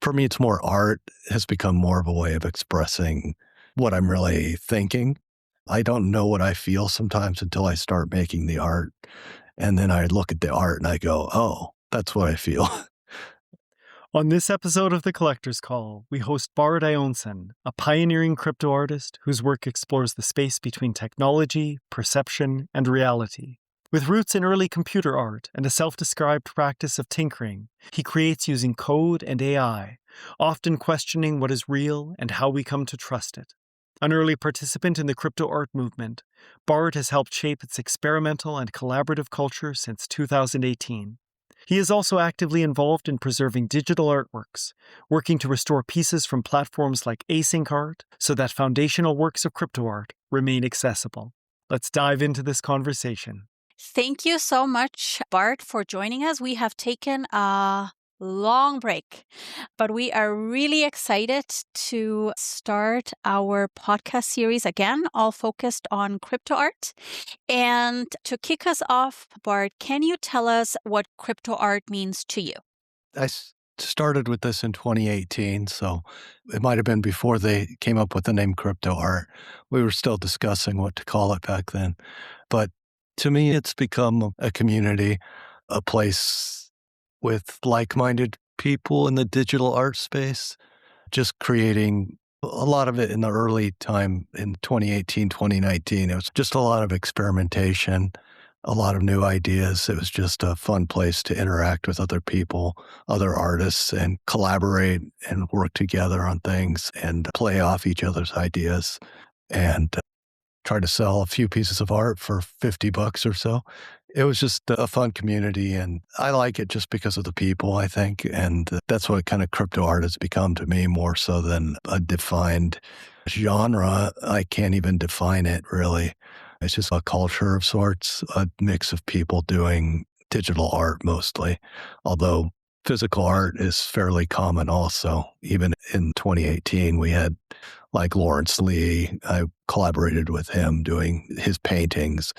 For me, it's more art has become more of a way of expressing what I'm really thinking. I don't know what I feel sometimes until I start making the art. And then I look at the art and I go, oh, that's what I feel. On this episode of The Collector's Call, we host Bård Ionson, a pioneering crypto artist whose work explores the space between technology, perception, and reality. With roots in early computer art and a self-described practice of tinkering, he creates using code and AI, often questioning what is real and how we come to trust it. An early participant in the crypto art movement, Bård has helped shape its experimental and collaborative culture since 2018. He is also actively involved in preserving digital artworks, working to restore pieces from platforms like Async Art so that foundational works of crypto art remain accessible. Let's dive into this conversation. Thank you so much, Bård, for joining us. We have taken a long break, but we are really excited to start our podcast series again, all focused on crypto art. And to kick us off, Bård, can you tell us what crypto art means to you? I started with this in 2018, so it might have been before they came up with the name crypto art. We were still discussing what to call it back then. But to me, it's become a community, a place with like-minded people in the digital art space, just creating a lot of it in the early time in 2018, 2019. It was just a lot of experimentation, a lot of new ideas. It was just a fun place to interact with other people, other artists, and collaborate and work together on things and play off each other's ideas and try to sell a few pieces of art for $50 or so. It was just a fun community, and I like it just because of the people, I think. And that's what kind of crypto art has become to me, more so than a defined genre. I can't even define it, really. It's just a culture of sorts, a mix of people doing digital art mostly, although physical art is fairly common also. Even in 2018, we had like Lawrence Lee. I collaborated with him doing his paintings,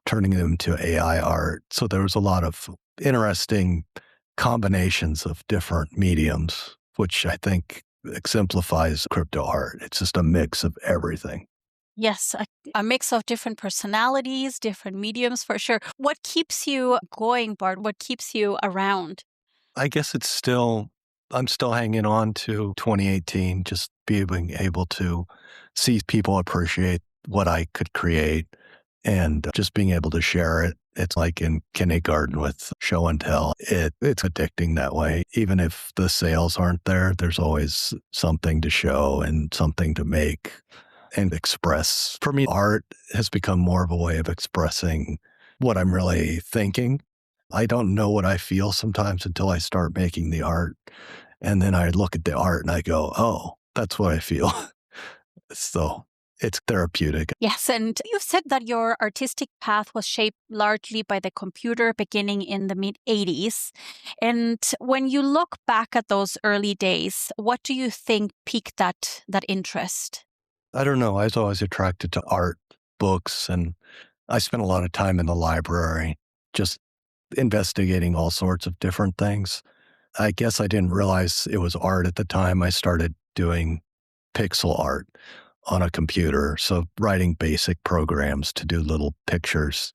turning them to AI art. So there was a lot of interesting combinations of different mediums, which I think exemplifies crypto art. It's just a mix of everything. Yes, a mix of different personalities, different mediums for sure. What keeps you going, Bård? What keeps you around? I guess I'm still hanging on to 2018, just being able to see people appreciate what I could create and just being able to share it. It's like in kindergarten with show and tell. It's addicting that way. Even if the sales aren't there, there's always something to show and something to make and express. For me, art has become more of a way of expressing what I'm really thinking. I don't know what I feel sometimes until I start making the art. And then I look at the art and I go, oh, that's what I feel. So it's therapeutic. Yes, and you said that your artistic path was shaped largely by the computer beginning in the mid-'80s. And when you look back at those early days, what do you think piqued that interest? I don't know. I was always attracted to art, books, and I spent a lot of time in the library just investigating all sorts of different things. I guess I didn't realize it was art at the time. I started doing pixel art on a computer, so writing basic programs to do little pictures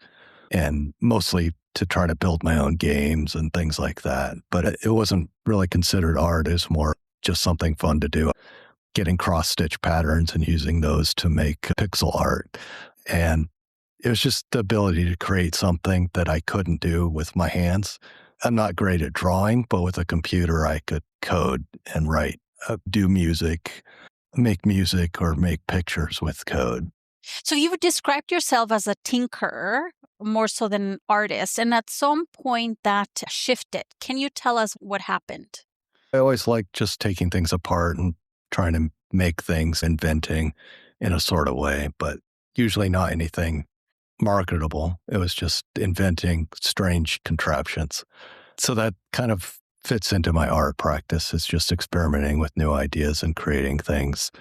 and mostly to try to build my own games and things like that. But it wasn't really considered art. It was more just something fun to do, getting cross-stitch patterns and using those to make pixel art. And it was just the ability to create something that I couldn't do with my hands. I'm not great at drawing, but with a computer, I could code and write, do music, make music, or make pictures with code. So you've described yourself as a tinkerer more so than an artist. And at some point that shifted. Can you tell us what happened? I always liked just taking things apart and trying to make things, inventing in a sort of way, but usually not anything marketable. It was just inventing strange contraptions. So that kind of fits into my art practice. It's just experimenting with new ideas and creating things.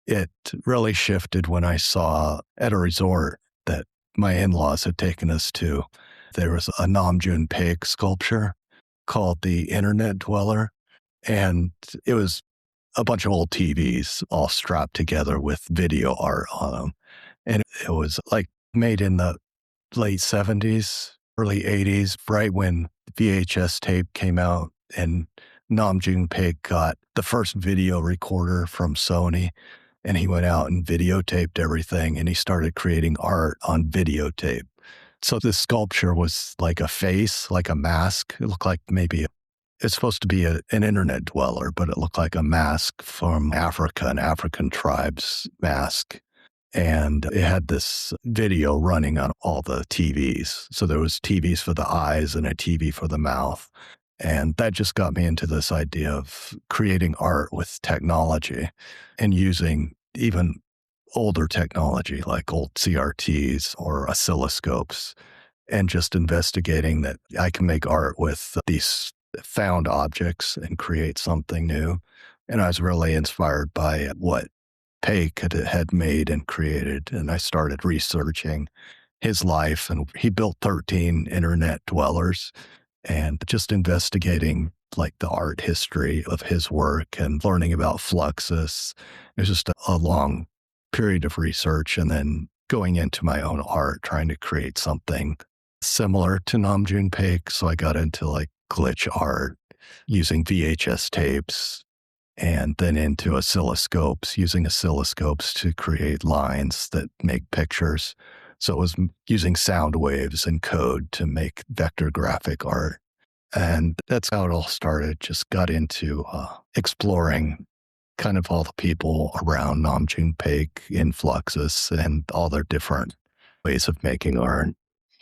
It really shifted when I saw at a resort that my in-laws had taken us to. There was a Namjoon Paik sculpture called the Internet Dweller. And it was a bunch of old TVs all strapped together with video art on them. And it was like made in the late 70s, early 80s, right when VHS tape came out, and Paik got the first video recorder from Sony, and he went out and videotaped everything, and he started creating art on videotape. So this sculpture was like a face, like a mask. It looked like maybe it's supposed to be an internet dweller, but it looked like a mask from Africa, an African tribe's mask. And it had this video running on all the TVs. So there was TVs for the eyes and a TV for the mouth. And that just got me into this idea of creating art with technology and using even older technology like old CRTs or oscilloscopes, and just investigating that I can make art with these found objects and create something new. And I was really inspired by what Paik had made and created. And I started researching his life, and he built 13 internet dwellers, and just investigating like the art history of his work and learning about Fluxus. It was just a long period of research, and then going into my own art, trying to create something similar to Paik. So I got into like glitch art using VHS tapes, and then into oscilloscopes, using oscilloscopes to create lines that make pictures. So it was using sound waves and code to make vector graphic art. And that's how it all started. Just got into exploring kind of all the people around Paik in Fluxus and all their different ways of making art.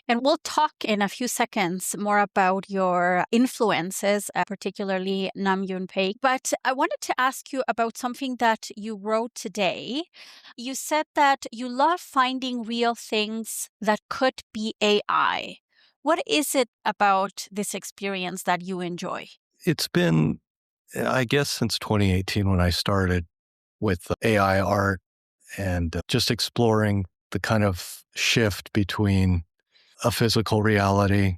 And we'll talk in a few seconds more about your influences, particularly Paik. But I wanted to ask you about something that you wrote today. You said that you love finding real things that could be AI. What is it about this experience that you enjoy? It's been, I guess, since 2018 when I started with AI art and just exploring the kind of shift between a physical reality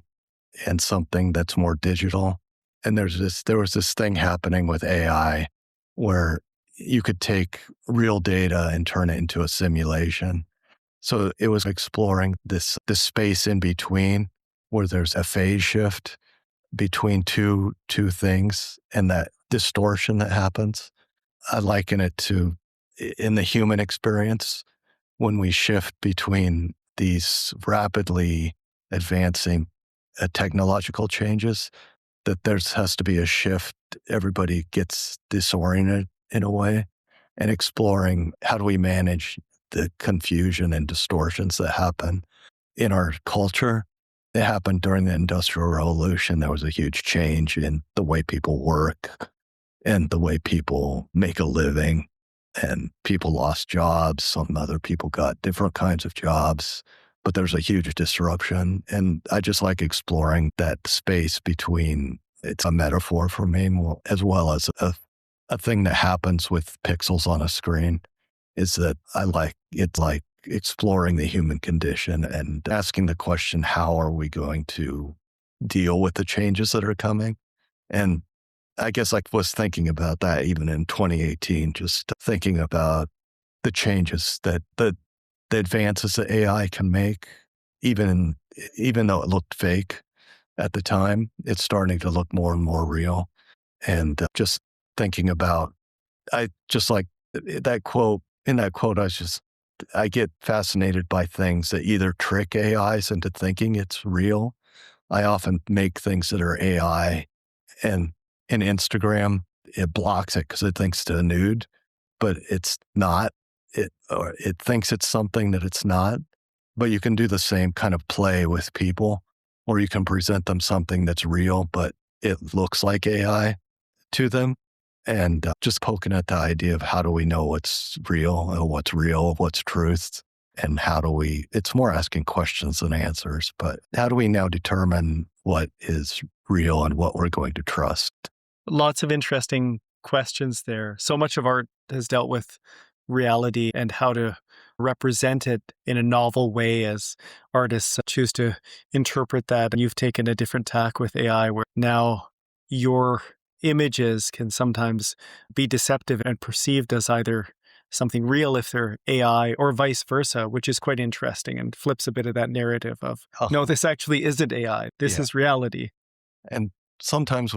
and something that's more digital. And there was this thing happening with AI where you could take real data and turn it into a simulation. So it was exploring this space in between where there's a phase shift between two things, and that distortion that happens. I liken it to in the human experience when we shift between these rapidly advancing technological changes, that has to be a shift. Everybody gets disoriented in a way, and exploring how do we manage the confusion and distortions that happen in our culture. It happened during the Industrial Revolution. There was a huge change in the way people work and the way people make a living, and people lost jobs. Some other people got different kinds of jobs, but there's a huge disruption. And I just like exploring that space between, it's a metaphor for me, as well as a thing that happens with pixels on a screen, is that it's like exploring the human condition and asking the question, how are we going to deal with the changes that are coming? And I guess I was thinking about that even in 2018, just thinking about the changes that the advances that AI can make, even though it looked fake at the time, it's starting to look more and more real. And just thinking about, I just like that quote. In that quote, I get fascinated by things that either trick AIs into thinking it's real. I often make things that are AI, and in Instagram, it blocks it because it thinks it's a nude, but it's not. It thinks it's something that it's not. But you can do the same kind of play with people, or you can present them something that's real, but it looks like AI to them. And just poking at the idea of how do we know what's real, what's truth, and it's more asking questions than answers, but how do we now determine what is real and what we're going to trust? Lots of interesting questions there. So much of art has dealt with reality and how to represent it in a novel way as artists choose to interpret that. And you've taken a different tack with AI, where now you're images can sometimes be deceptive and perceived as either something real if they're AI or vice versa, which is quite interesting and flips a bit of that narrative of, no, this actually isn't AI. This is reality. And sometimes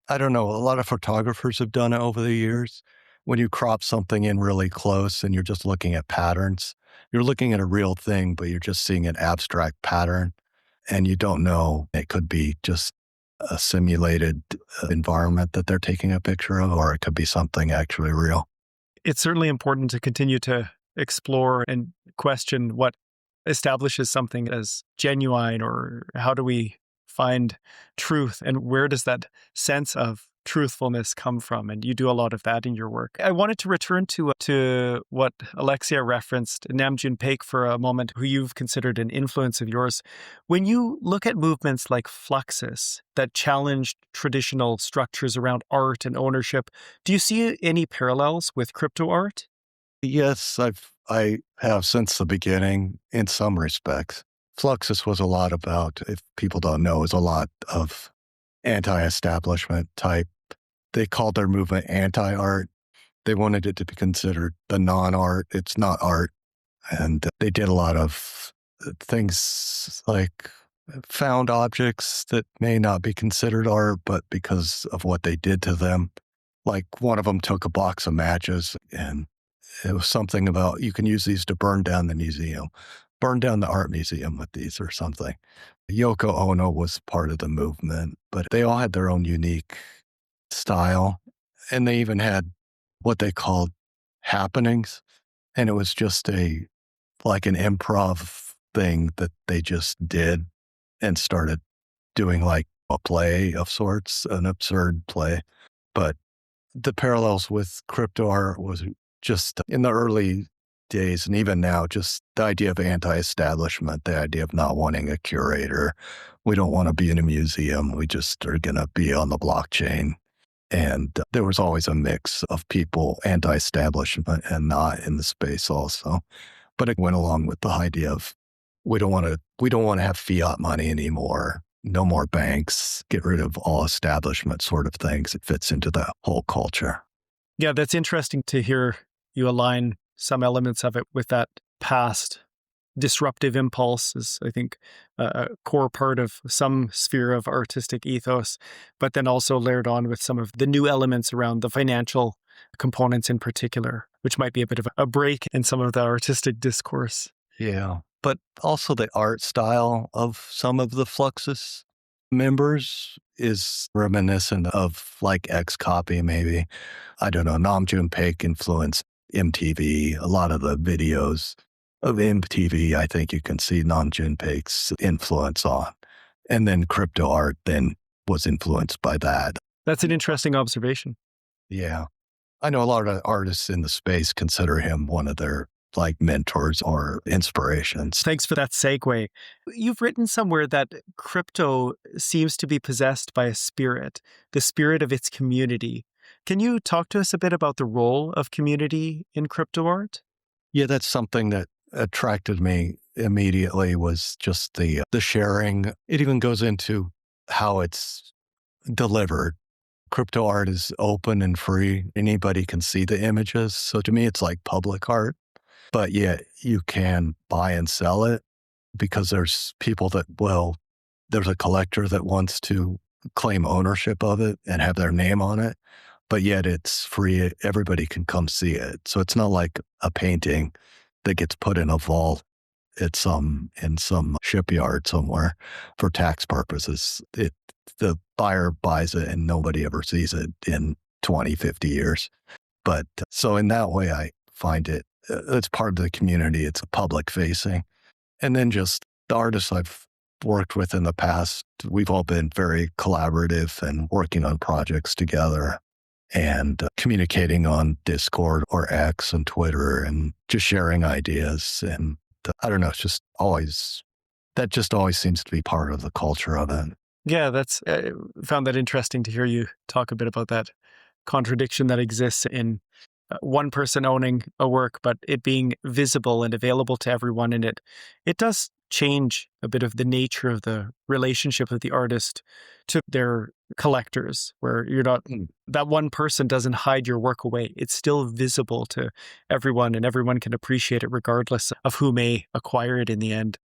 I don't know, a lot of photographers have done it over the years. When you crop something in really close and you're just looking at patterns, you're looking at a real thing, but you're just seeing an abstract pattern and you don't know. It could be just a simulated environment that they're taking a picture of, or it could be something actually real. It's certainly important to continue to explore and question what establishes something as genuine, or how do we find truth and where does that sense of truthfulness come from? And you do a lot of that in your work. I wanted to return to what Alexia referenced, Namjoon Paik, for a moment, who you've considered an influence of yours. When you look at movements like Fluxus that challenged traditional structures around art and ownership, do you see any parallels with crypto art? Yes, I have since the beginning in some respects. Fluxus was a lot about, if people don't know, is a lot of anti-establishment type. They called their movement anti-art. They wanted it to be considered the non-art. It's not art. And they did a lot of things like found objects that may not be considered art, but because of what they did to them. Like one of them took a box of matches and it was something about, you can use these to burn down the museum, burn down the art museum with these or something. Yoko Ono was part of the movement, but they all had their own unique style. And they even had what they called happenings. And it was just like an improv thing that they just did and started doing like a play of sorts, an absurd play. But the parallels with crypto art was just in the early days, and even now, just the idea of anti-establishment, the idea of not wanting a curator. We don't want to be in a museum. We just are going to be on the blockchain. And there was always a mix of people anti-establishment and not in the space also. But it went along with the idea of we don't want to have fiat money anymore. No more banks. Get rid of all establishment sort of things. It fits into the whole culture. Yeah, that's interesting to hear you align some elements of it with that past disruptive impulse is, I think, a core part of some sphere of artistic ethos, but then also layered on with some of the new elements around the financial components in particular, which might be a bit of a break in some of the artistic discourse. Yeah, but also the art style of some of the Fluxus members is reminiscent of like X-Copy maybe. I don't know, Namjoon Paik influenced MTV. A lot of the videos of MTV, I think you can see Namjoon Paik's influence on. And then crypto art then was influenced by that. That's an interesting observation. Yeah. I know a lot of artists in the space consider him one of their like mentors or inspirations. Thanks for that segue. You've written somewhere that crypto seems to be possessed by a spirit, the spirit of its community. Can you talk to us a bit about the role of community in crypto art? Yeah, that's something that attracted me immediately, was just the sharing. It even goes into how it's delivered. Crypto art is open and free. Anybody can see the images. So to me, it's like public art. But yet you can buy and sell it because there's people that, there's a collector that wants to claim ownership of it and have their name on it, but yet it's free. Everybody can come see it. So it's not like a painting that gets put in a vault at in some shipyard somewhere for tax purposes. The buyer buys it and nobody ever sees it in 20, 50 years. But so in that way, I find it's part of the community. It's public facing. And then just the artists I've worked with in the past, we've all been very collaborative and working on projects together and communicating on Discord or X and Twitter and just sharing ideas. And I don't know, that just always seems to be part of the culture of it. Yeah, I found that interesting to hear you talk a bit about that contradiction that exists in one person owning a work, but it being visible and available to everyone. And it does change a bit of the nature of the relationship of the artist to their collectors, where you're not, that one person doesn't hide your work away. It's still visible to everyone, and everyone can appreciate it regardless of who may acquire it in the end.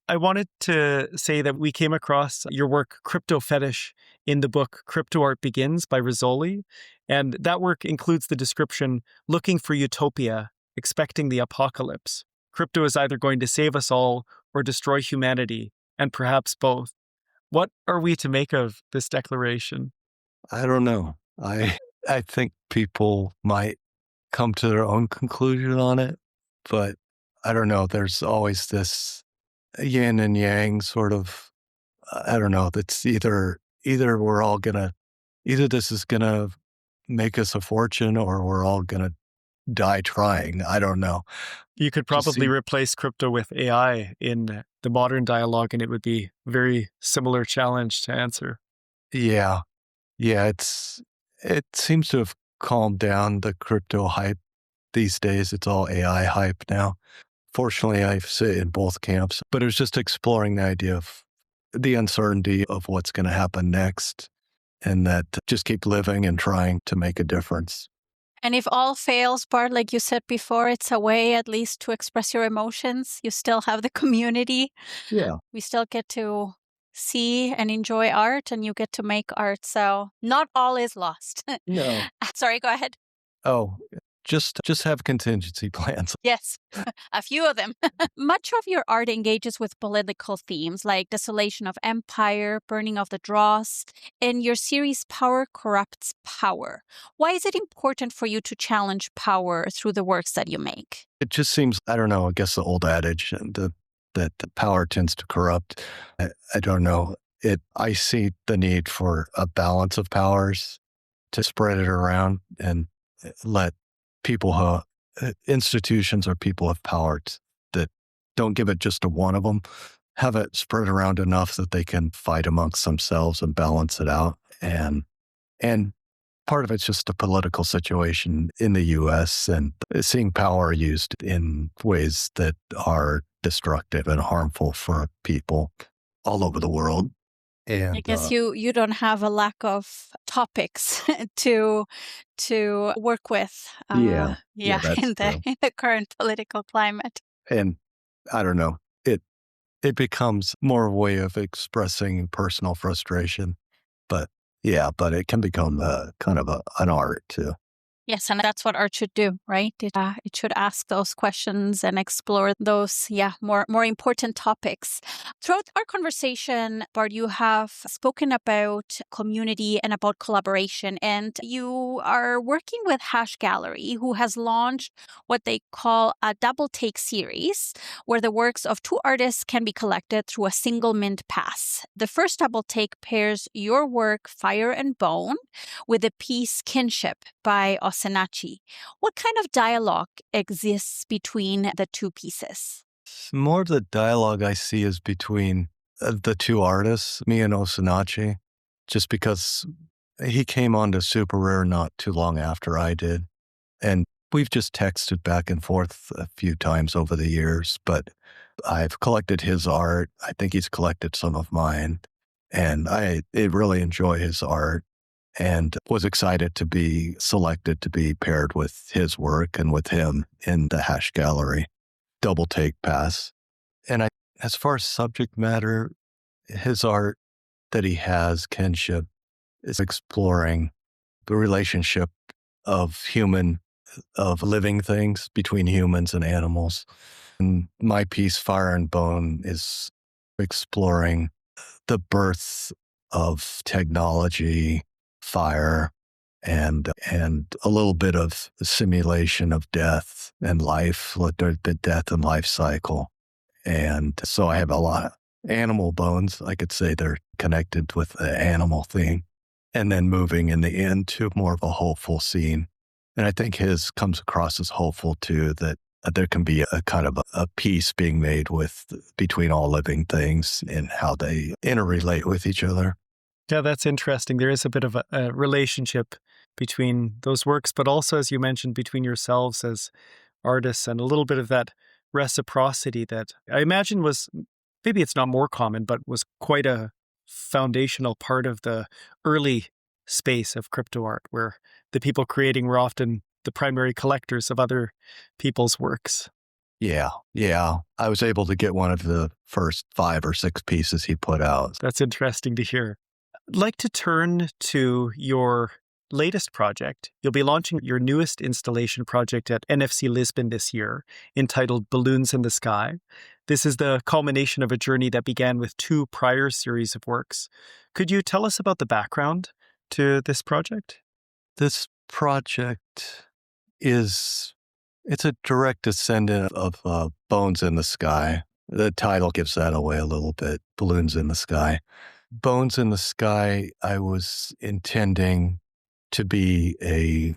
I wanted to say that we came across your work, Crypto Fetish, in the book Cryptoart Begins by Rizzoli. And that work includes the description, looking for utopia, expecting the apocalypse. Crypto is either going to save us all or destroy humanity, and perhaps both. What are we to make of this declaration? I don't know. I think people might come to their own conclusion on it, but I don't know. There's always this yin and yang sort of, I don't know. That's either we're all gonna, either this is gonna make us a fortune or we're all gonna die trying. I don't know. You could probably replace crypto with AI in the modern dialogue, and it would be a very similar challenge to answer. Yeah. It seems to have calmed down the crypto hype these days. It's all AI hype now. Fortunately, I sit in both camps, but it was just exploring the idea of the uncertainty of what's going to happen next, and that just keep living and trying to make a difference. And if all fails, Bart, like you said before, it's a way at least to express your emotions. You still have the community. Yeah. We still get to see and enjoy art, and you get to make art. So not all is lost. No. Sorry, go ahead. Oh, just have contingency plans. Yes, a few of them. Much of your art engages with political themes like desolation of empire, burning of the dross. In your series, Power Corrupts Power. Why is it important for you to challenge power through the works that you make? It just seems, I don't know, I guess the old adage that the power tends to corrupt. I don't know. I see the need for a balance of powers, to spread it around and let people who, institutions or people of power that don't give it just to one of them, have it spread around enough that they can fight amongst themselves and balance it out. And part of it's just the political situation in the U.S. and seeing power used in ways that are destructive and harmful for people all over the world. And I guess you don't have a lack of topics to work with. Yeah, in the current political climate. And I don't know, it becomes more a way of expressing personal frustration, but it can become kind of an art too. Yes, and that's what art should do, right? It should ask those questions and explore those, more important topics. Throughout our conversation, Bart, you have spoken about community and about collaboration, and you are working with Hash Gallery, who has launched what they call a double take series, where the works of two artists can be collected through a single mint pass. The first double take pairs your work, Fire and Bone, with the piece Kinship by Osinachi. What kind of dialogue exists between the two pieces? More of the dialogue I see is between the two artists, me and Osinachi, just because he came on to Super Rare not too long after I did. And we've just texted back and forth a few times over the years, but I've collected his art. I think he's collected some of mine. And I really enjoy his art, and was excited to be selected to be paired with his work and with him in the Hash Gallery double take pass. And as far as subject matter, his art that he has, Kinship, is exploring the relationship of living things between humans and animals. And my piece, Fire and Bone, is exploring the birth of technology, fire, and a little bit of simulation of death and life, the death and life cycle. And so I have a lot of animal bones. I could say they're connected with the animal theme, and then moving in the end to more of a hopeful scene. And I think his comes across as hopeful too, that there can be a kind of a peace being made between all living things and how they interrelate with each other. Yeah, that's interesting. There is a bit of a relationship between those works, but also, as you mentioned, between yourselves as artists, and a little bit of that reciprocity that I imagine was, maybe it's not more common, but was quite a foundational part of the early space of crypto art, where the people creating were often the primary collectors of other people's works. Yeah. I was able to get one of the first 5 or 6 pieces he put out. That's interesting to hear. I'd like to turn to your latest project. You'll be launching your newest installation project at NFC Lisbon this year, entitled Balloons in the Sky. This is the culmination of a journey that began with 2 prior series of works. Could you tell us about the background to this project? This project it's a direct descendant of Bones in the Sky. The title gives that away a little bit, Balloons in the Sky. Bones in the Sky, I was intending to be a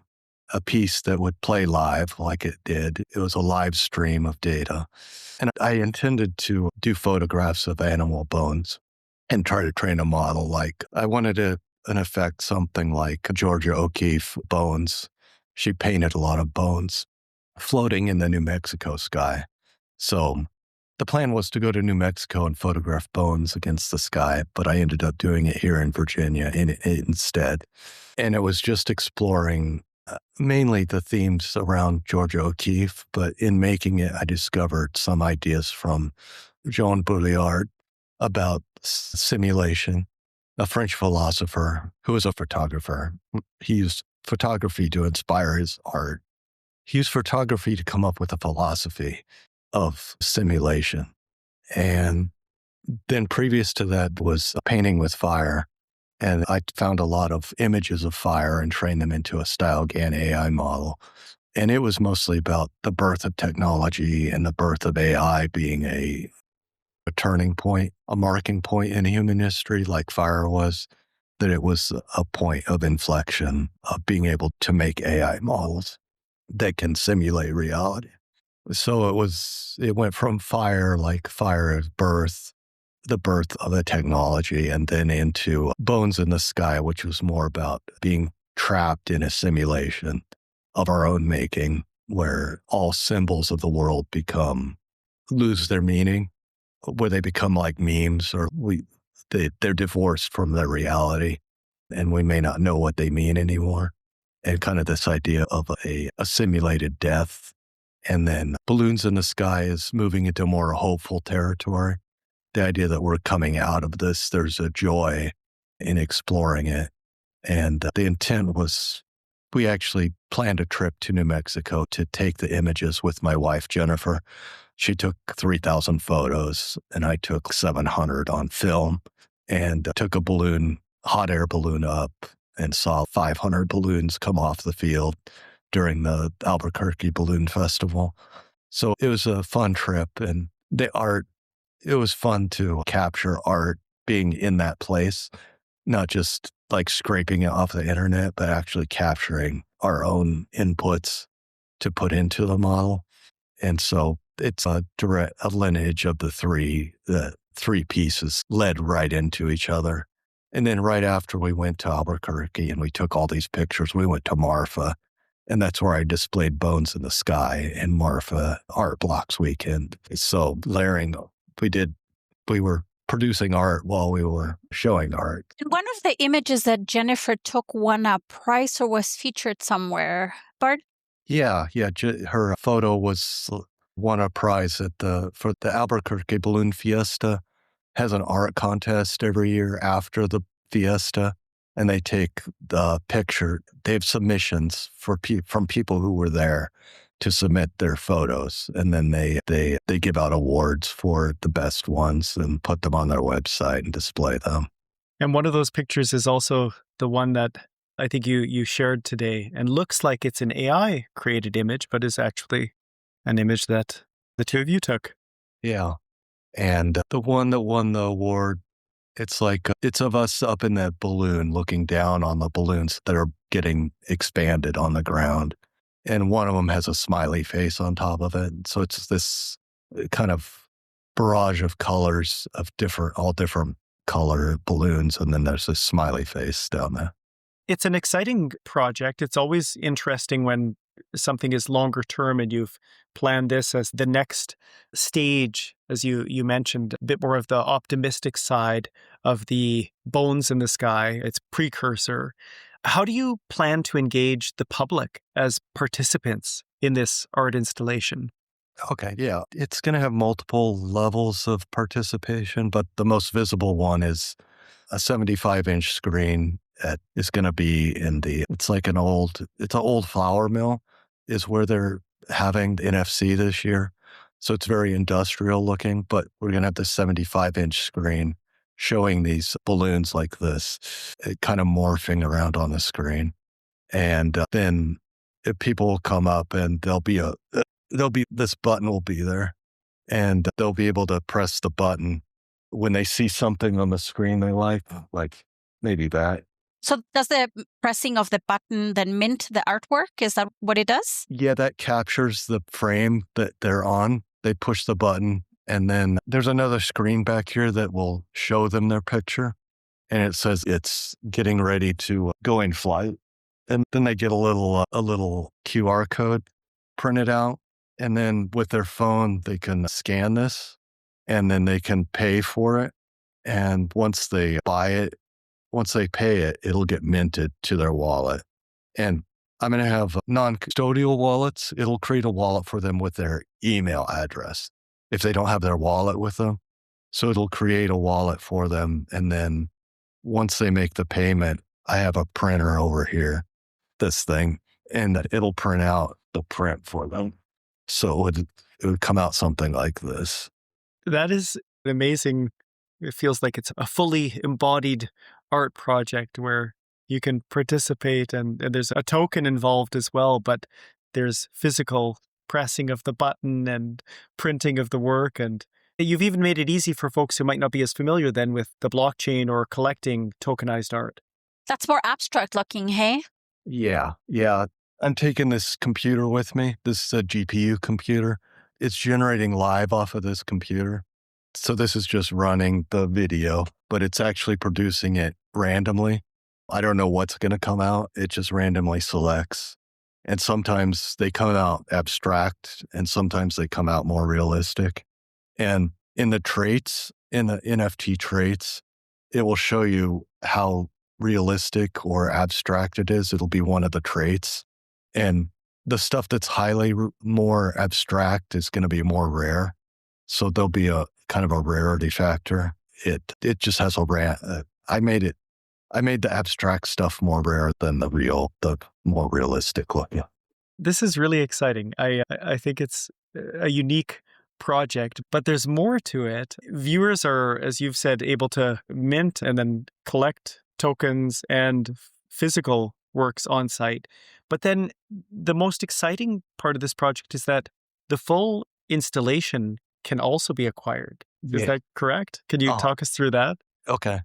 piece that would play live like it did. It was a live stream of data. And I intended to do photographs of animal bones and try to train a model. Like I wanted to, in effect, something like Georgia O'Keeffe bones. She painted a lot of bones floating in the New Mexico sky. So the plan was to go to New Mexico and photograph bones against the sky, but I ended up doing it here in Virginia instead. And it was just exploring mainly the themes around Georgia O'Keeffe, but in making it, I discovered some ideas from Jean Baudrillard about simulation, a French philosopher who was a photographer. He used photography to inspire his art. He used photography to come up with a philosophy of simulation. And then previous to that was painting with fire. And I found a lot of images of fire and trained them into a StyleGAN AI model. And it was mostly about the birth of technology and the birth of AI being a turning point, a marking point in human history like fire was, that it was a point of inflection of being able to make AI models that can simulate reality. So it went from fire, like fire as birth, the birth of a technology, and then into Bones in the Sky, which was more about being trapped in a simulation of our own making, where all symbols of the world lose their meaning, where they become like memes, or they're divorced from their reality, and we may not know what they mean anymore. And kind of this idea of a simulated death. And then Balloons in the Sky is moving into more hopeful territory. The idea that we're coming out of this, there's a joy in exploring it. And the intent was, we actually planned a trip to New Mexico to take the images with my wife, Jennifer. She took 3,000 photos and I took 700 on film, and took a hot air balloon up and saw 500 balloons come off the field during the Albuquerque Balloon Festival. So it was a fun trip, and it was fun to capture art being in that place, not just like scraping it off the internet, but actually capturing our own inputs to put into the model. And so it's a lineage of the three pieces led right into each other. And then right after we went to Albuquerque and we took all these pictures, we went to Marfa. And that's where I displayed Bones in the Sky and Marfa Art Blocks Weekend. So we were producing art while we were showing art. And one of the images that Jennifer took won a prize or was featured somewhere. Bart? Yeah. Her photo won a prize for the Albuquerque Balloon Fiesta. Has an art contest every year after the fiesta, and they take the picture. They have submissions from people who were there to submit their photos, and then they give out awards for the best ones and put them on their website and display them. And one of those pictures is also the one that I think you shared today, and looks like it's an AI created image, but is actually an image that the two of you took. Yeah. And the one that won the award, it's of us up in that balloon looking down on the balloons that are getting expanded on the ground. And one of them has a smiley face on top of it. So it's this kind of barrage of colors of all different color balloons. And then there's this smiley face down there. It's an exciting project. It's always interesting when something is longer term and you've planned this as the next stage, as you mentioned, a bit more of the optimistic side of the bones in the sky, its precursor. How do you plan to engage the public as participants in this art installation? Okay, yeah. It's going to have multiple levels of participation, but the most visible one is a 75-inch screen that is going to be it's an old flour mill is where they're having the NFC this year. So it's very industrial looking, but we're going to have the 75-inch screen showing these balloons like this, kind of morphing around on the screen. And then people will come up and this button will be there, and they'll be able to press the button when they see something on the screen they like maybe that. So does the pressing of the button then mint the artwork? Is that what it does? Yeah, that captures the frame that they're on. They push the button, and then there's another screen back here that will show them their picture, and it says it's getting ready to go in flight. And then they get a little QR code printed out. And then with their phone, they can scan this, and then they can pay for it. And once they pay it, it'll get minted to their wallet. And I'm going to have non-custodial wallets. It'll create a wallet for them with their email address if they don't have their wallet with them. So it'll create a wallet for them. And then once they make the payment, I have a printer over here, this thing, and it'll print out the print for them. So it would come out something like this. That is amazing. It feels like it's a fully embodied art project where you can participate and there's a token involved as well, but there's physical pressing of the button and printing of the work. And you've even made it easy for folks who might not be as familiar then with the blockchain or collecting tokenized art. That's more abstract looking, hey? Yeah. I'm taking this computer with me. This is a GPU computer. It's generating live off of this computer. So this is just running the video, but it's actually producing it randomly. I don't know what's going to come out. It just randomly selects. And sometimes they come out abstract, and sometimes they come out more realistic. And in the traits, in the NFT traits, it will show you how realistic or abstract it is. It'll be one of the traits. And the stuff that's highly more abstract is going to be more rare. So there'll be a kind of a rarity factor. It just has I made the abstract stuff more rare than the more realistic looking. This is really exciting. I think it's a unique project, but there's more to it. Viewers are, as you've said, able to mint and then collect tokens and physical works on site. But then the most exciting part of this project is that the full installation can also be acquired. Is that correct? Can you talk us through that? Okay.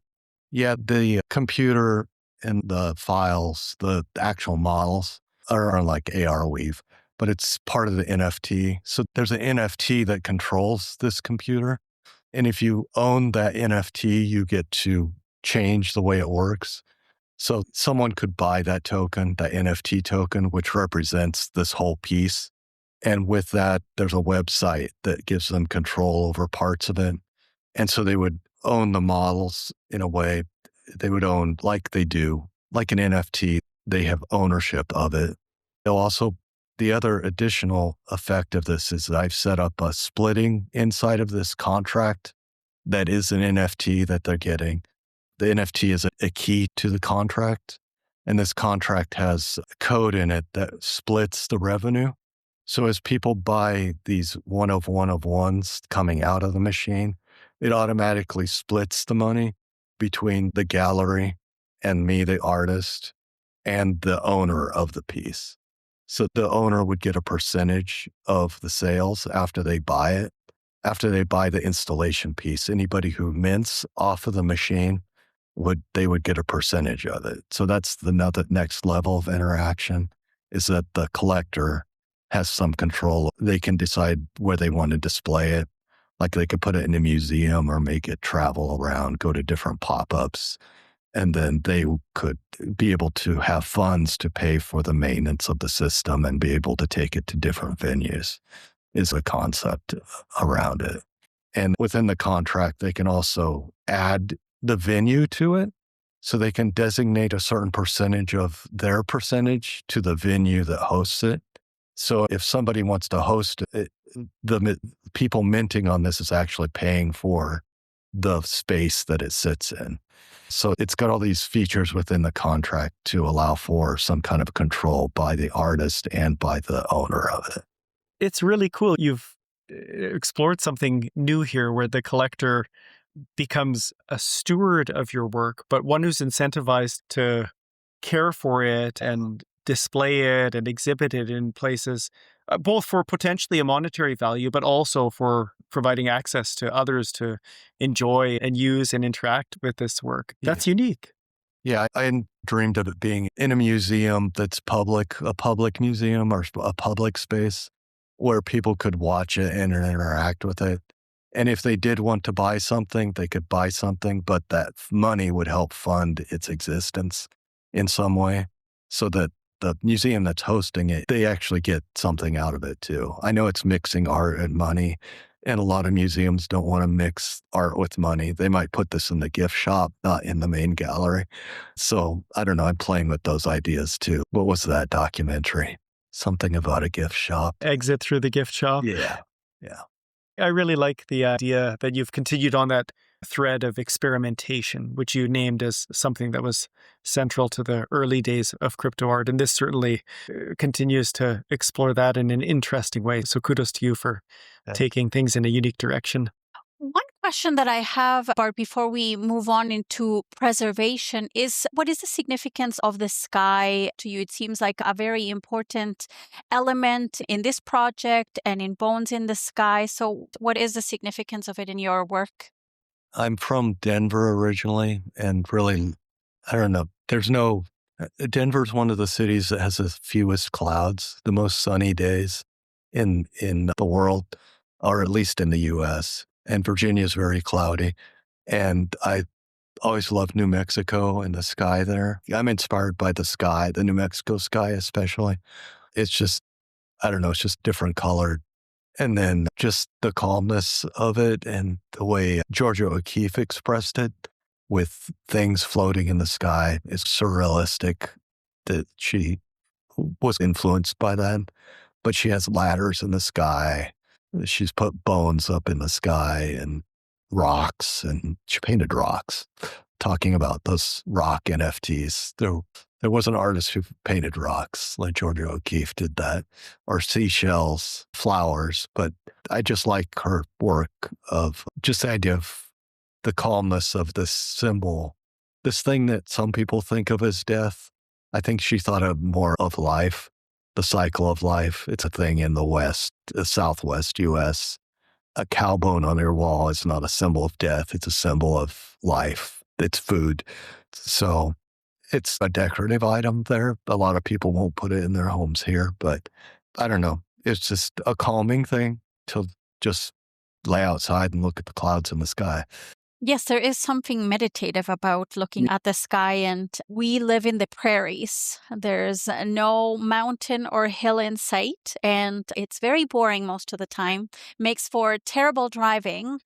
Yeah, the computer and the files, the actual models are like Arweave, but it's part of the NFT. So there's an NFT that controls this computer. And if you own that NFT, you get to change the way it works. So someone could buy that token, that NFT token, which represents this whole piece. And with that, there's a website that gives them control over parts of it. And so they would own the models in a way. They would own, like they do, like an NFT, they have ownership of it. The other additional effect of this is that I've set up a splitting inside of this contract that is an NFT that they're getting. The NFT is a key to the contract, and this contract has a code in it that splits the revenue. So as people buy these one of ones coming out of the machine, it automatically splits the money between the gallery and me, the artist, and the owner of the piece. So the owner would get a percentage of the sales after they buy it, after they buy the installation piece. Anybody who mints off of the machine would get a percentage of it. So that's the next level of interaction, is that the collector has some control. They can decide where they want to display it. Like they could put it in a museum or make it travel around, go to different pop-ups. And then they could be able to have funds to pay for the maintenance of the system and be able to take it to different venues is a concept around it. And within the contract, they can also add the venue to it. So they can designate a certain percentage of their percentage to the venue that hosts it. So if somebody wants to host it, the people minting on this is actually paying for the space that it sits in. So it's got all these features within the contract to allow for some kind of control by the artist and by the owner of it. It's really cool. You've explored something new here where the collector becomes a steward of your work, but one who's incentivized to care for it and display it and exhibit it in places, both for potentially a monetary value, but also for providing access to others to enjoy and use and interact with this work. That's unique. Yeah, I dreamed of it being in a museum that's public, a public museum or a public space where people could watch it and interact with it. And if they did want to buy something, they could buy something, but that money would help fund its existence in some way so that the museum that's hosting it, they actually get something out of it too. I know it's mixing art and money, and a lot of museums don't want to mix art with money. They might put this in the gift shop, not in the main gallery. So I don't know, I'm playing with those ideas too. What was that documentary? Something about a gift shop. Exit through the gift shop. Yeah. I really like the idea that you've continued on that thread of experimentation, which you named as something that was central to the early days of crypto art. And this certainly continues to explore that in an interesting way. So kudos to you for taking things in a unique direction. One question that I have, Bart, before we move on into preservation is, what is the significance of the sky to you? It seems like a very important element in this project and in Bones in the Sky. So what is the significance of it in your work? I'm from Denver originally, and really, I don't know, Denver's one of the cities that has the fewest clouds, the most sunny days in the world, or at least in the U.S., and Virginia is very cloudy. And I always loved New Mexico and the sky there. I'm inspired by the sky, the New Mexico sky especially. It's just, I don't know, it's just different colored. And then just the calmness of it and the way Georgia O'Keeffe expressed it with things floating in the sky is surrealistic, that she was influenced by that. But she has ladders in the sky. She's put bones up in the sky and rocks, and she painted rocks. Talking about those rock NFTs, there was an artist who painted rocks, like Georgia O'Keeffe did that, or seashells, flowers. But I just like her work of just the idea of the calmness of this symbol, this thing that some people think of as death. I think she thought of more of life. The cycle of life. It's a thing in the Southwest U.S. A cow bone on your wall is not a symbol of death. It's a symbol of life. It's food. So it's a decorative item there. A lot of people won't put it in their homes here, but I don't know. It's just a calming thing to just lay outside and look at the clouds in the sky. Yes, there is something meditative about looking at the sky, and we live in the prairies. There's no mountain or hill in sight, and it's very boring most of the time. Makes for terrible driving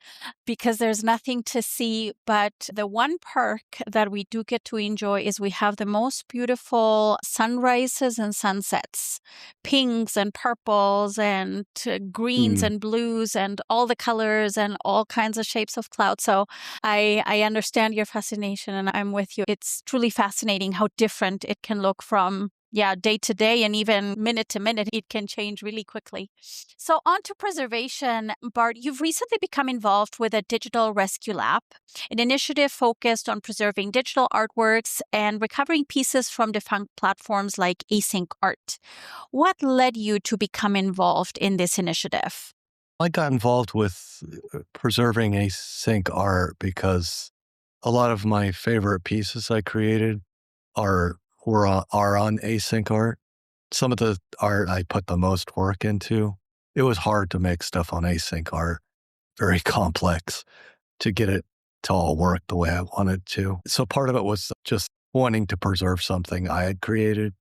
because there's nothing to see. But the one perk that we do get to enjoy is we have the most beautiful sunrises and sunsets, pinks and purples and greens and blues and all the colors and all kinds of shapes of clouds. So I understand your fascination, and I'm with you. It's truly fascinating how different it can look from day to day and even minute to minute. It can change really quickly. So on to preservation. Bart, you've recently become involved with a digital rescue lab, an initiative focused on preserving digital artworks and recovering pieces from defunct platforms like Async Art. What led you to become involved in this initiative? I got involved with preserving async art because a lot of my favorite pieces I created are on async art. Some of the art I put the most work into. It was hard to make stuff on async art, very complex to get it to all work the way I wanted to. So part of it was just wanting to preserve something I had created.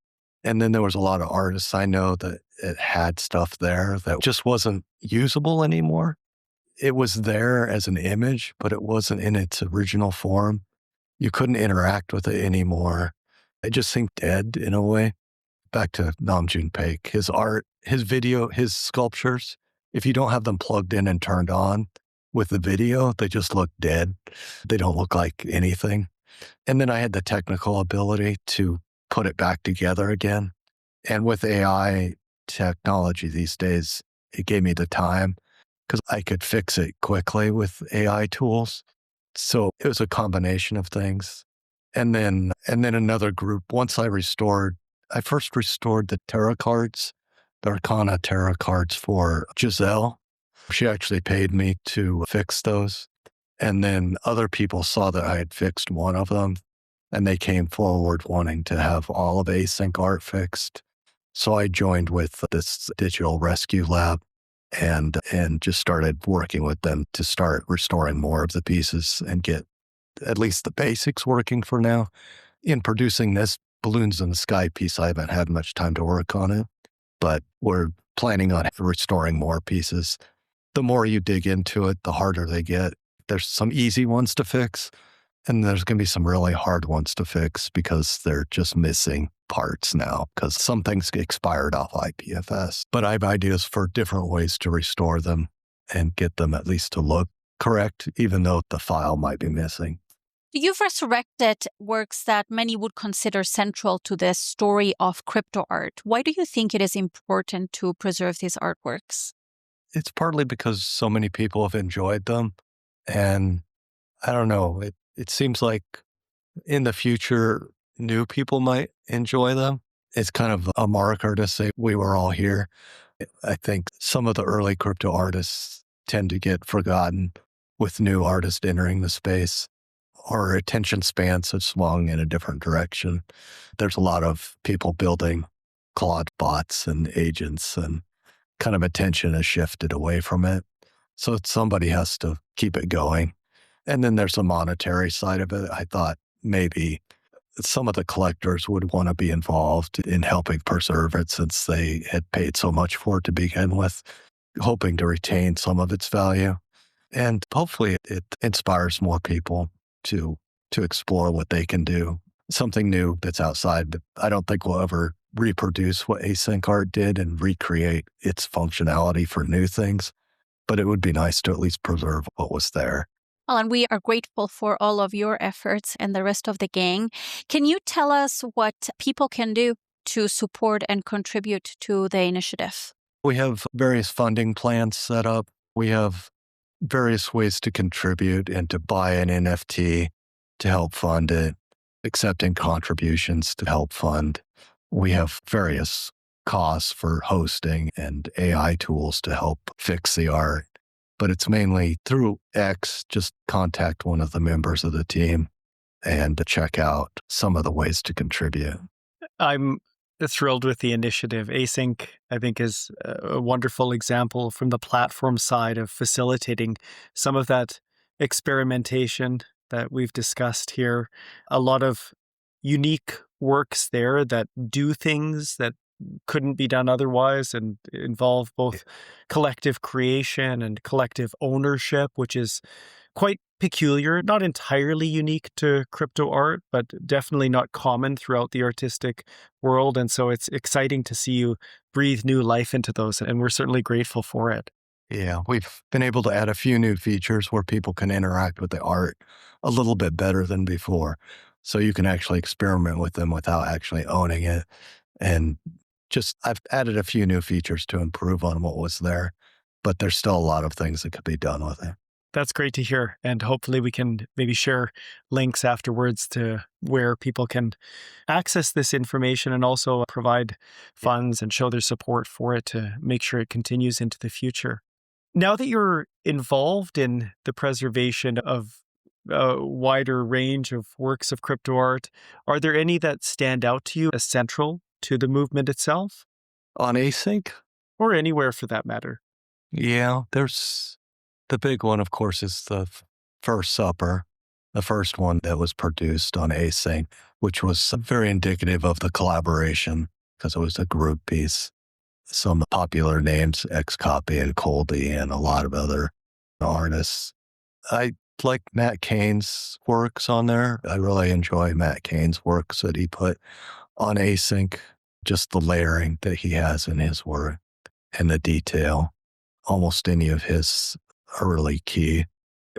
And then there was a lot of artists I know that it had stuff there that just wasn't usable anymore. It was there as an image, but it wasn't in its original form. You couldn't interact with it anymore. It just seemed dead in a way. Back to Namjoon Paik, his art, his video, his sculptures, if you don't have them plugged in and turned on with the video, they just look dead. They don't look like anything. And then I had the technical ability to put it back together again. And with AI technology these days, it gave me the time because I could fix it quickly with AI tools. So it was a combination of things. And then another group, once I first restored the tarot cards, the Arcana tarot cards for Giselle. She actually paid me to fix those. And then other people saw that I had fixed one of them, and they came forward wanting to have all of Async Art fixed. So I joined with this digital rescue lab and just started working with them to start restoring more of the pieces and get at least the basics working for now. In producing this Balloons in the Sky piece, I haven't had much time to work on it, but we're planning on restoring more pieces. The more you dig into it, the harder they get. There's some easy ones to fix, and there's going to be some really hard ones to fix because they're just missing parts now because some things expired off IPFS. But I have ideas for different ways to restore them and get them at least to look correct, even though the file might be missing. You've resurrected works that many would consider central to the story of crypto art. Why do you think it is important to preserve these artworks? It's partly because so many people have enjoyed them. And I don't know, it seems like in the future, new people might enjoy them. It's kind of a marker to say we were all here. I think some of the early crypto artists tend to get forgotten with new artists entering the space. Our attention spans have swung in a different direction. There's a lot of people building Claude bots and agents, and kind of attention has shifted away from it. So somebody has to keep it going. And then there's a monetary side of it. I thought maybe some of the collectors would want to be involved in helping preserve it since they had paid so much for it to begin with, hoping to retain some of its value. And hopefully it inspires more people to explore what they can do. Something new that's outside. I don't think we'll ever reproduce what Async Art did and recreate its functionality for new things, but it would be nice to at least preserve what was there. Well, and we are grateful for all of your efforts and the rest of the gang. Can you tell us what people can do to support and contribute to the initiative? We have various funding plans set up. We have various ways to contribute and to buy an NFT to help fund it, accepting contributions to help fund. We have various costs for hosting and AI tools to help fix the art. But it's mainly through X, just contact one of the members of the team and to check out some of the ways to contribute. I'm thrilled with the initiative. Async, I think, is a wonderful example from the platform side of facilitating some of that experimentation that we've discussed here. A lot of unique works there that do things that couldn't be done otherwise and involve both collective creation and collective ownership, which is quite peculiar, not entirely unique to crypto art, but definitely not common throughout the artistic world. And so it's exciting to see you breathe new life into those, and we're certainly grateful for it. Yeah, we've been able to add a few new features where people can interact with the art a little bit better than before. So you can actually experiment with them without actually owning it. And I've added a few new features to improve on what was there, but there's still a lot of things that could be done with it. That's great to hear. And hopefully we can maybe share links afterwards to where people can access this information and also provide funds and show their support for it to make sure it continues into the future. Now that you're involved in the preservation of a wider range of works of crypto art, are there any that stand out to you as central to the movement itself? On Async? Or anywhere for that matter. Yeah, there's the big one, of course, is the First Supper. the first one that was produced on Async, which was very indicative of the collaboration because it was a group piece. Some popular names, Xcopy and Coldy and a lot of other artists. I like Matt Cain's works on there. I really enjoy Matt Cain's works that he put on Async, just the layering that he has in his work and the detail. Almost any of his are really key.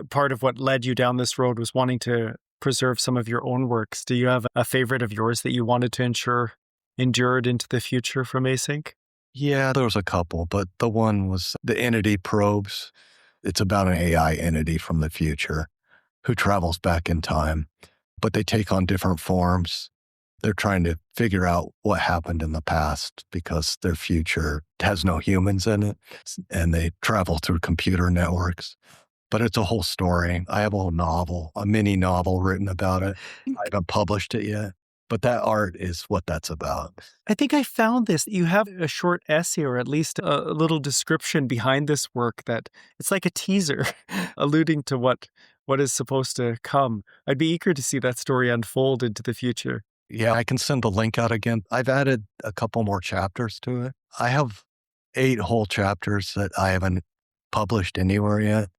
Part of what led you down this road was wanting to preserve some of your own works. Do you have a favorite of yours that you wanted to ensure endured into the future from Async? Yeah, there was a couple, but the one was the Entity Probes. It's about an AI entity from the future who travels back in time, but they take on different forms. They're trying to figure out what happened in the past because their future has no humans in it, and they travel through computer networks. But it's a whole story. I have a whole novel, a mini novel written about it. I haven't published it yet, but that art is what that's about. I think I found this. You have a short essay or at least a little description behind this work that it's like a teaser alluding to what is supposed to come. I'd be eager to see that story unfold into the future. Yeah, I can send the link out again. I've added a couple more chapters to it. I have 8 whole chapters that I haven't published anywhere yet,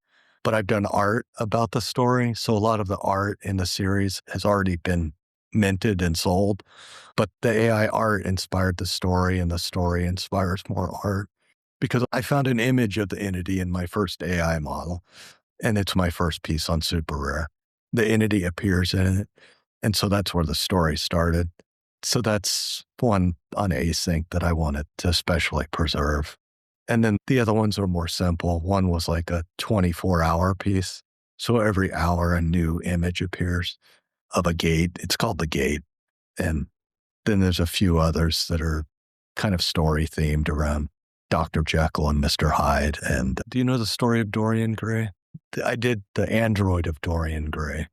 but I've done art about the story. So a lot of the art in the series has already been minted and sold, but the AI art inspired the story and the story inspires more art because I found an image of the entity in my first AI model and it's my first piece on Super Rare. The entity appears in it. And so that's where the story started. So that's one on Async that I wanted to especially preserve. And then the other ones are more simple. One was like a 24-hour piece. So every hour a new image appears of a gate. It's called the gate. And then there's a few others that are kind of story themed around Dr. Jekyll and Mr. Hyde. And do you know the story of Dorian Gray? I did the android of Dorian Gray.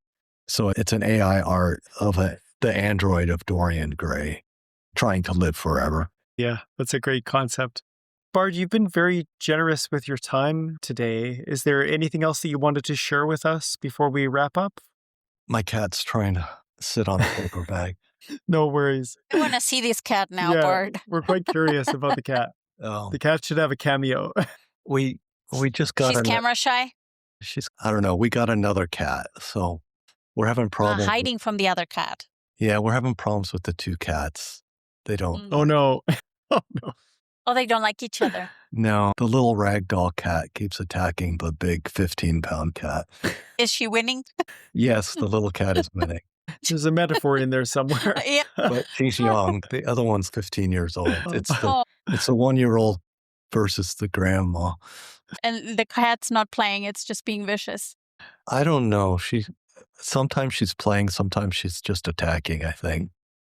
So it's an AI art of the android of Dorian Gray trying to live forever. Yeah, that's a great concept. Bard, you've been very generous with your time today. Is there anything else that you wanted to share with us before we wrap up? My cat's trying to sit on a paper bag. No worries. I want to see this cat now, Yeah, Bard. we're quite curious about the cat. The cat should have a cameo. We just got She's camera shy? I don't know. We got another cat, so we're having problems. Hiding from the other cat. Yeah, we're having problems with the 2 cats. They don't. Oh, no. Oh, no. Oh, they don't like each other. No, the little ragdoll cat keeps attacking the big 15-pound cat. Is she winning? Yes, the little cat is winning. There's a metaphor in there somewhere. Yeah. But she's young. The other one's 15 years old. It's the 1-year-old versus the grandma. And the cat's not playing, it's just being vicious. I don't know. Sometimes she's playing, sometimes she's just attacking, I think.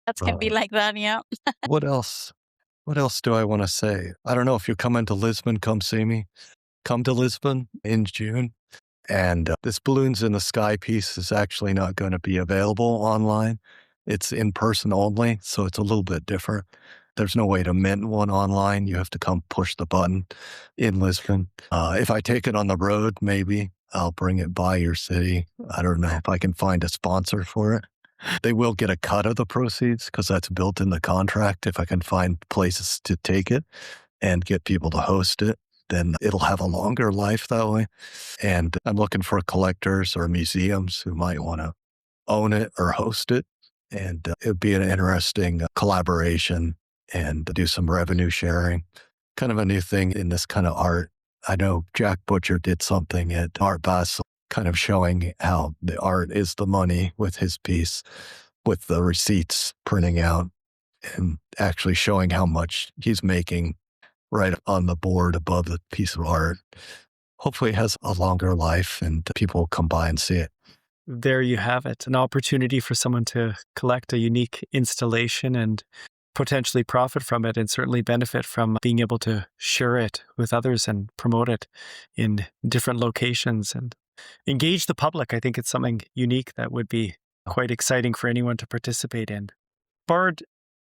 Cats can be like that, yeah. What else? What else do I want to say? I don't know. If you're coming to Lisbon, come see me. Come to Lisbon in June. And this Balloons in the Sky piece is actually not going to be available online. It's in person only, so it's a little bit different. There's no way to mint one online. You have to come push the button in Lisbon. If I take it on the road, maybe I'll bring it by your city. I don't know if I can find a sponsor for it. They will get a cut of the proceeds because that's built in the contract. If I can find places to take it and get people to host it, then it'll have a longer life that way. And I'm looking for collectors or museums who might want to own it or host it. And it would be an interesting collaboration and do some revenue sharing. Kind of a new thing in this kind of art. I know Jack Butcher did something at Art Basel, kind of showing how the art is the money with his piece, with the receipts printing out and actually showing how much he's making right on the board above the piece of art. Hopefully it has a longer life and people will come by and see it. There you have it, an opportunity for someone to collect a unique installation and potentially profit from it and certainly benefit from being able to share it with others and promote it in different locations and engage the public. I think it's something unique that would be quite exciting for anyone to participate in. Bard,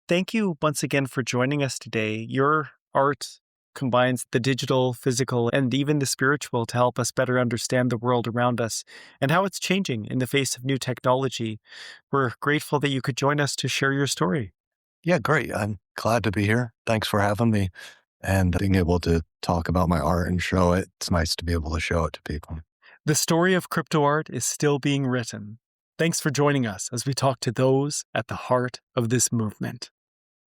thank you once again for joining us today. Your art combines the digital, physical, and even the spiritual to help us better understand the world around us and how it's changing in the face of new technology. We're grateful that you could join us to share your story. Yeah, great. I'm glad to be here. Thanks for having me and being able to talk about my art and show it. It's nice to be able to show it to people. The story of crypto art is still being written. Thanks for joining us as we talk to those at the heart of this movement.